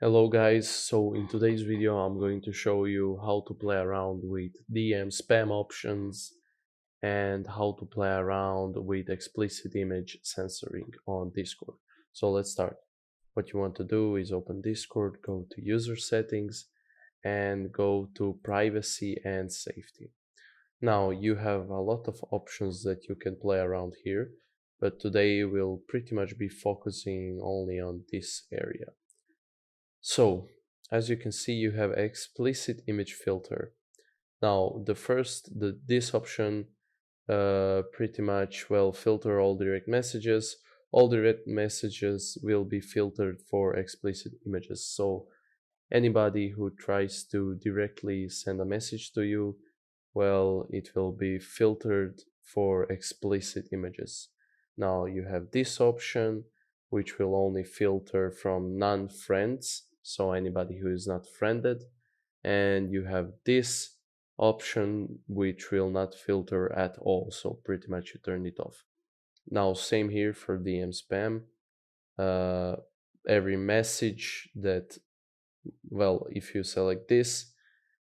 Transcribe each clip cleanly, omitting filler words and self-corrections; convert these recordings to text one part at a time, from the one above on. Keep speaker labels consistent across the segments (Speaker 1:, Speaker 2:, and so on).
Speaker 1: Hello guys, so in today's video I'm going to show you how to play around with DM spam options and how to play around with explicit image censoring on Discord. So let's start. What you want to do is open Discord, go to user settings and go to privacy and safety. Now you have a lot of options that you can play around here, but today we'll pretty much be focusing only on this area. So, as you can see, you have explicit image filter. Now, this option pretty much will filter all direct messages. All direct messages will be filtered for explicit images. So, anybody who tries to directly send a message to you, well, it will be filtered for explicit images. Now, you have this option, which will only filter from non-friends, so anybody who is not friended, and you have this option which will not filter at all, so pretty much you turn it off. Now same here for DM spam. Every message that, well, if you select this,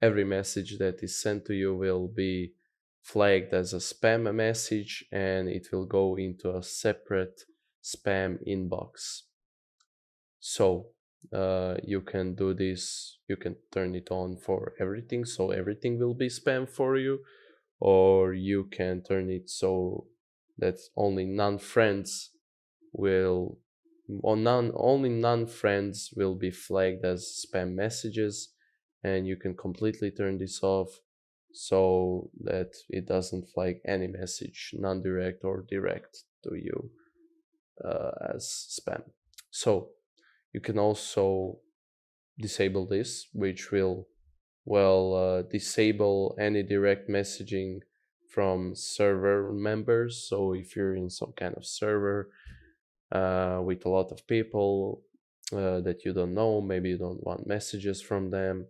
Speaker 1: every message that is sent to you will be flagged as a spam message and it will go into a separate spam inbox. So you can do this, you can turn it on for everything, so everything will be spam for you, or you can turn it so that only non-friends will, or only non-friends will be flagged as spam messages, and you can completely turn this off so that it doesn't flag any message, non-direct or direct, to you as spam. So you can also disable this, which will, well, disable any direct messaging from server members. So if you're in some kind of server with a lot of people that you don't know, maybe you don't want messages from them,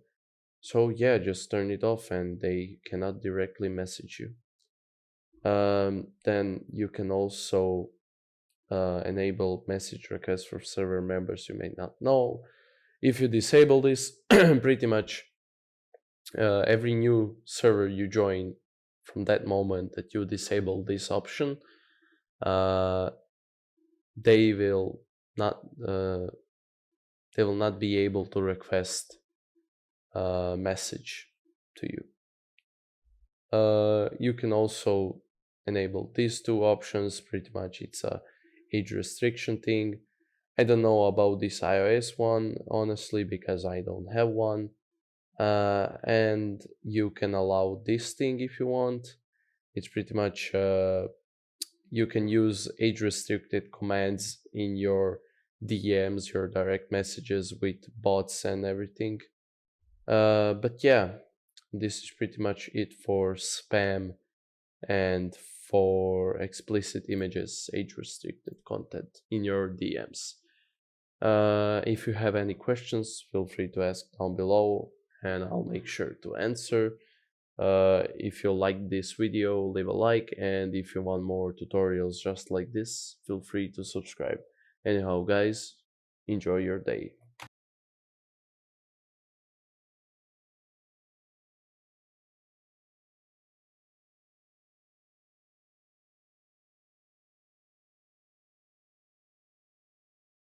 Speaker 1: so yeah, just turn it off and they cannot directly message you. Then you can also enable message requests for server members you may not know. If you disable this, pretty much every new server you join from that moment that you disable this option, uh, they will not be able to request a message to you. You can also enable these two options. Pretty much it's a age restriction thing. I don't know about this iOS one, honestly, because I don't have one. And you can allow this thing if you want. It's pretty much you can use age restricted commands in your DMs, your direct messages with bots and everything. But yeah, this is pretty much it for spam and for explicit images, age restricted content in your DMs. If you have any questions, feel free to ask down below and I'll make sure to answer. If you like this video, leave a like, and if you want more tutorials just like this, feel free to subscribe. Anyhow guys, enjoy your day.